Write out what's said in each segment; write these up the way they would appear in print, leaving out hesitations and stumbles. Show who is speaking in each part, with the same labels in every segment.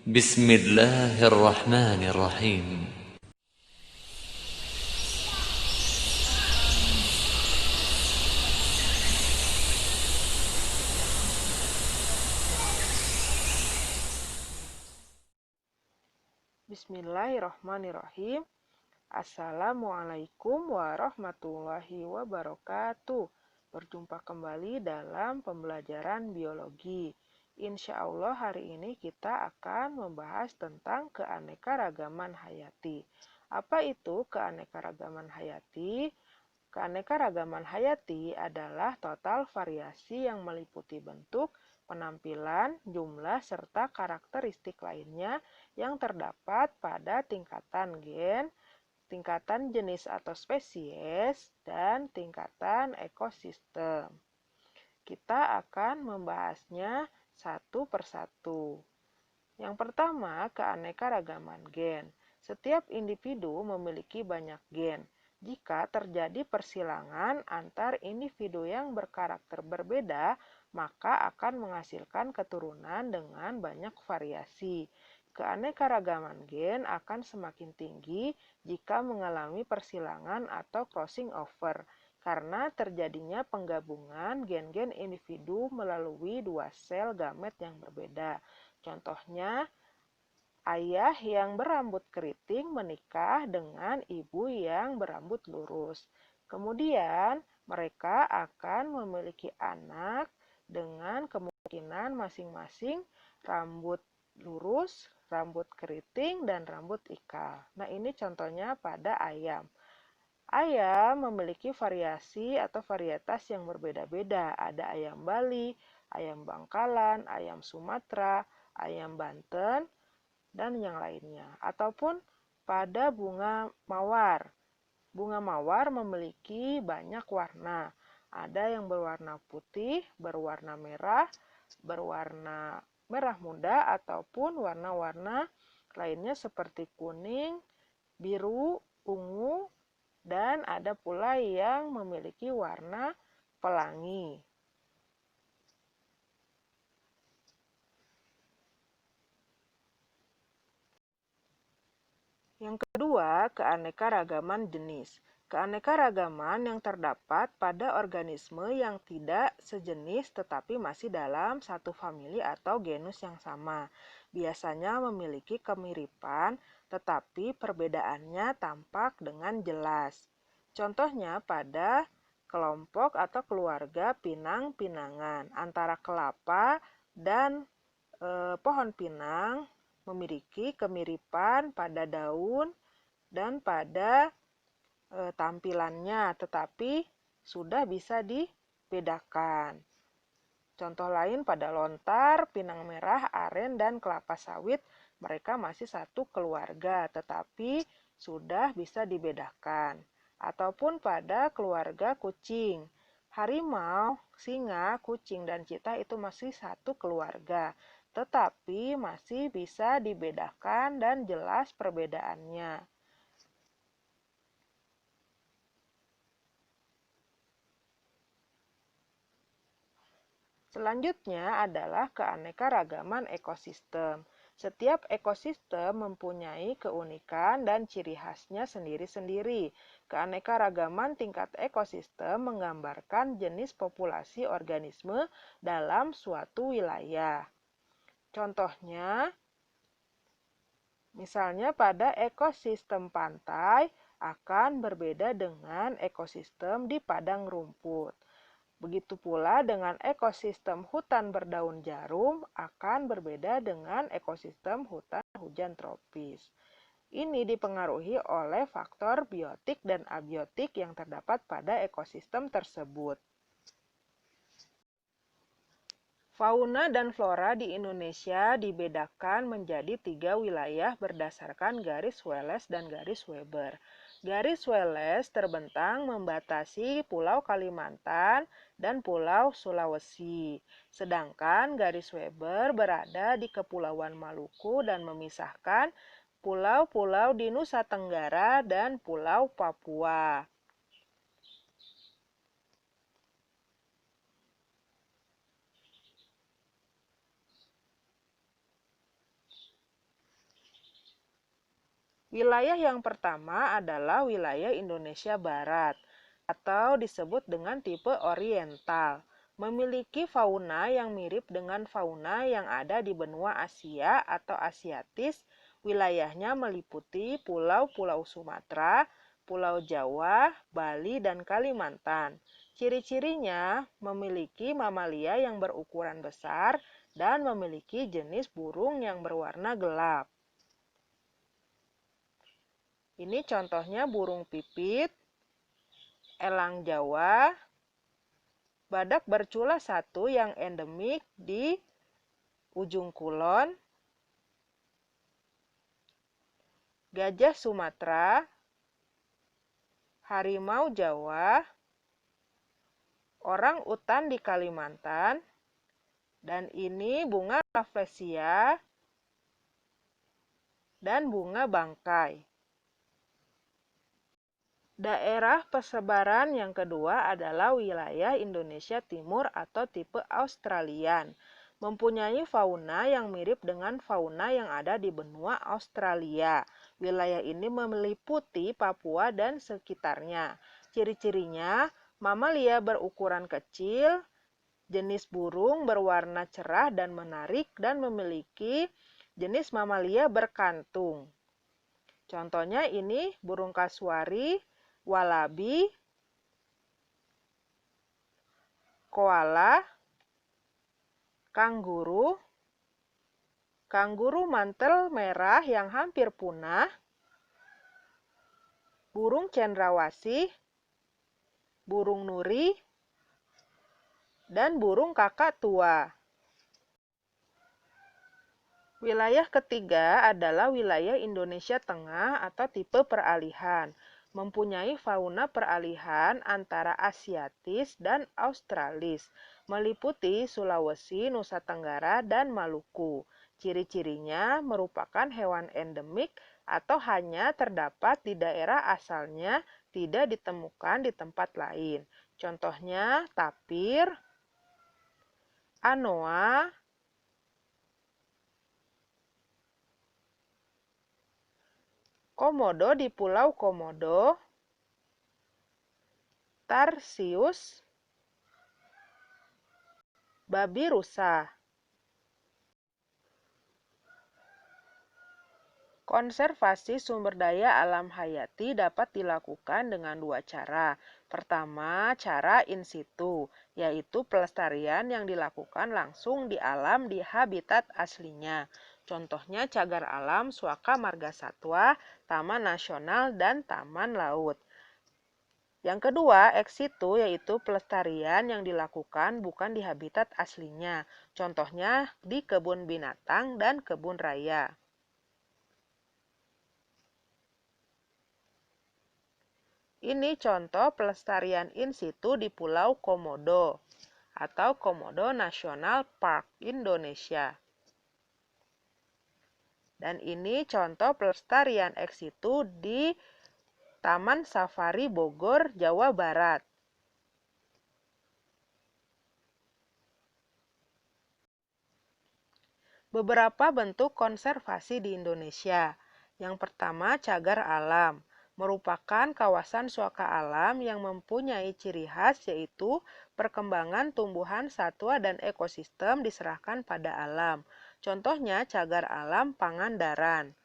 Speaker 1: بسم الله الرحمن الرحيم.
Speaker 2: Bismillahirrahmanirrahim. Assalamualaikum warahmatullahi wabarakatuh. Berjumpa kembali dalam pembelajaran biologi. Insya Allah hari ini kita akan membahas tentang keanekaragaman hayati. Apa itu keanekaragaman hayati? Keanekaragaman hayati adalah total variasi yang meliputi bentuk, penampilan, jumlah, serta karakteristik lainnya yang terdapat pada tingkatan gen, tingkatan jenis atau spesies, dan tingkatan ekosistem. Kita akan membahasnya satu persatu. Yang pertama, keanekaragaman gen. Setiap individu memiliki banyak gen. Jika terjadi persilangan antar individu yang berkarakter berbeda, maka akan menghasilkan keturunan dengan banyak variasi. Keanekaragaman gen akan semakin tinggi jika mengalami persilangan atau crossing over, karena terjadinya penggabungan gen-gen individu melalui dua sel gamet yang berbeda. Contohnya, ayah yang berambut keriting menikah dengan ibu yang berambut lurus. Kemudian, mereka akan memiliki anak dengan kemungkinan masing-masing rambut lurus, rambut keriting, dan rambut ikal. Nah, ini contohnya pada ayam. Ayam memiliki variasi atau varietas yang berbeda-beda. Ada ayam Bali, ayam Bangkalan, ayam Sumatera, ayam Banten, dan yang lainnya. Ataupun pada bunga mawar. Bunga mawar memiliki banyak warna. Ada yang berwarna putih, berwarna merah, berwarna merah muda, ataupun warna-warna lainnya seperti kuning, biru, ungu, dan ada pula yang memiliki warna pelangi. Yang kedua, keanekaragaman jenis. Keanekaragaman yang terdapat pada organisme yang tidak sejenis tetapi masih dalam satu famili atau genus yang sama. Biasanya memiliki kemiripan, tetapi perbedaannya tampak dengan jelas. Contohnya pada kelompok atau keluarga pinang-pinangan. Antara kelapa dan pohon pinang memiliki kemiripan pada daun dan pada tampilannya, tetapi sudah bisa dibedakan. Contoh lain pada lontar, pinang merah, aren, dan kelapa sawit, mereka masih satu keluarga, tetapi sudah bisa dibedakan. Ataupun pada keluarga kucing, harimau, singa, kucing, dan cheetah itu masih satu keluarga, tetapi masih bisa dibedakan dan jelas perbedaannya. Selanjutnya adalah keanekaragaman ekosistem. Setiap ekosistem mempunyai keunikan dan ciri khasnya sendiri-sendiri. Keanekaragaman tingkat ekosistem menggambarkan jenis populasi organisme dalam suatu wilayah. Contohnya, misalnya pada ekosistem pantai akan berbeda dengan ekosistem di padang rumput. Begitu pula dengan ekosistem hutan berdaun jarum akan berbeda dengan ekosistem hutan hujan tropis. Ini dipengaruhi oleh faktor biotik dan abiotik yang terdapat pada ekosistem tersebut. Fauna dan flora di Indonesia dibedakan menjadi 3 wilayah berdasarkan garis Wallace dan garis Weber. Garis Wallace terbentang membatasi Pulau Kalimantan dan Pulau Sulawesi. Sedangkan garis Weber berada di Kepulauan Maluku dan memisahkan pulau-pulau di Nusa Tenggara dan Pulau Papua. Wilayah yang pertama adalah wilayah Indonesia Barat atau disebut dengan tipe oriental. Memiliki fauna yang mirip dengan fauna yang ada di benua Asia atau Asiatis. Wilayahnya meliputi pulau-pulau Sumatera, Pulau Jawa, Bali, dan Kalimantan. Ciri-cirinya memiliki mamalia yang berukuran besar dan memiliki jenis burung yang berwarna gelap. Ini contohnya burung pipit, elang Jawa, badak bercula satu yang endemik di Ujung Kulon, gajah Sumatera, harimau Jawa, orang utan di Kalimantan, dan ini bunga rafflesia dan bunga bangkai. Daerah persebaran yang kedua adalah wilayah Indonesia Timur atau tipe Australian. Mempunyai fauna yang mirip dengan fauna yang ada di benua Australia. Wilayah ini meliputi Papua dan sekitarnya. Ciri-cirinya, mamalia berukuran kecil, jenis burung berwarna cerah dan menarik, dan memiliki jenis mamalia berkantung. Contohnya ini burung kasuari, walabi, koala, kanguru, kanguru mantel merah yang hampir punah, burung cendrawasih, burung nuri, dan burung kakak tua. Wilayah ketiga adalah wilayah Indonesia Tengah atau tipe peralihan. Mempunyai fauna peralihan antara Asiatis dan Australis, meliputi Sulawesi, Nusa Tenggara, dan Maluku. Ciri-cirinya merupakan hewan endemik atau hanya terdapat di daerah asalnya, tidak ditemukan di tempat lain. Contohnya tapir, anoa, komodo di Pulau Komodo, tarsius, babi rusa. Konservasi sumber daya alam hayati dapat dilakukan dengan dua cara. Pertama, cara in situ, yaitu pelestarian yang dilakukan langsung di alam di habitat aslinya. Contohnya cagar alam Suaka Marga Satwa, Taman Nasional, dan Taman Laut. Yang kedua, ex situ, yaitu pelestarian yang dilakukan bukan di habitat aslinya. Contohnya di kebun binatang dan kebun raya. Ini contoh pelestarian in situ di Pulau Komodo atau Komodo National Park, Indonesia. Dan ini contoh pelestarian ex situ di Taman Safari Bogor, Jawa Barat. Beberapa bentuk konservasi di Indonesia. Yang pertama, cagar alam. Merupakan kawasan suaka alam yang mempunyai ciri khas yaitu perkembangan tumbuhan satwa dan ekosistem diserahkan pada alam. Contohnya cagar alam Pangandaran.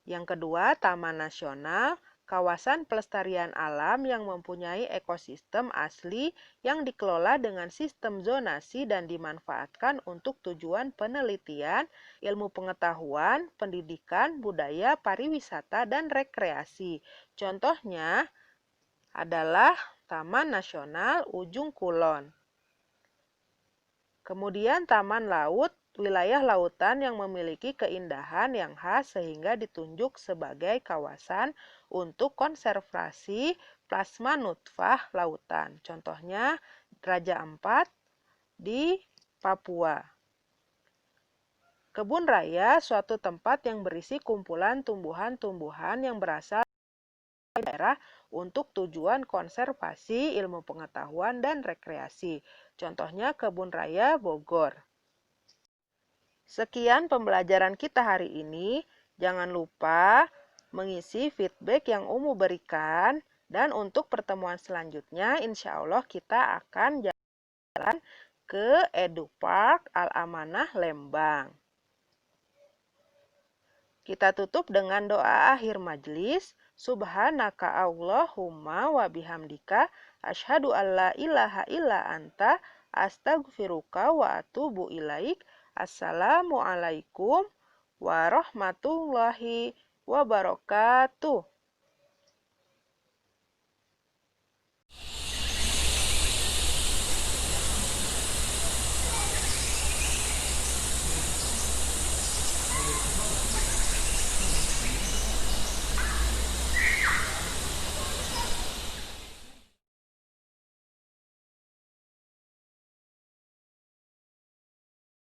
Speaker 2: Yang kedua, Taman Nasional, kawasan pelestarian alam yang mempunyai ekosistem asli yang dikelola dengan sistem zonasi dan dimanfaatkan untuk tujuan penelitian, ilmu pengetahuan, pendidikan, budaya, pariwisata, dan rekreasi. Contohnya adalah Taman Nasional Ujung Kulon. Kemudian Taman Laut, wilayah lautan yang memiliki keindahan yang khas sehingga ditunjuk sebagai kawasan untuk konservasi plasma nutfah lautan. Contohnya Raja Ampat di Papua. Kebun raya, suatu tempat yang berisi kumpulan tumbuhan-tumbuhan yang berasal dari daerah untuk tujuan konservasi, ilmu pengetahuan, dan rekreasi. Contohnya Kebun Raya Bogor. Sekian pembelajaran kita hari ini. Jangan lupa mengisi feedback yang Umu berikan. Dan untuk pertemuan selanjutnya, insya Allah kita akan jalan ke Edupark Al-Amanah Lembang. Kita tutup dengan doa akhir majelis. Subhanaka Allahumma wa bihamdika asyhadu alla ilaha illa anta astaghfiruka wa atubu ilaik. Assalamualaikum warahmatullahi wabarakatuh.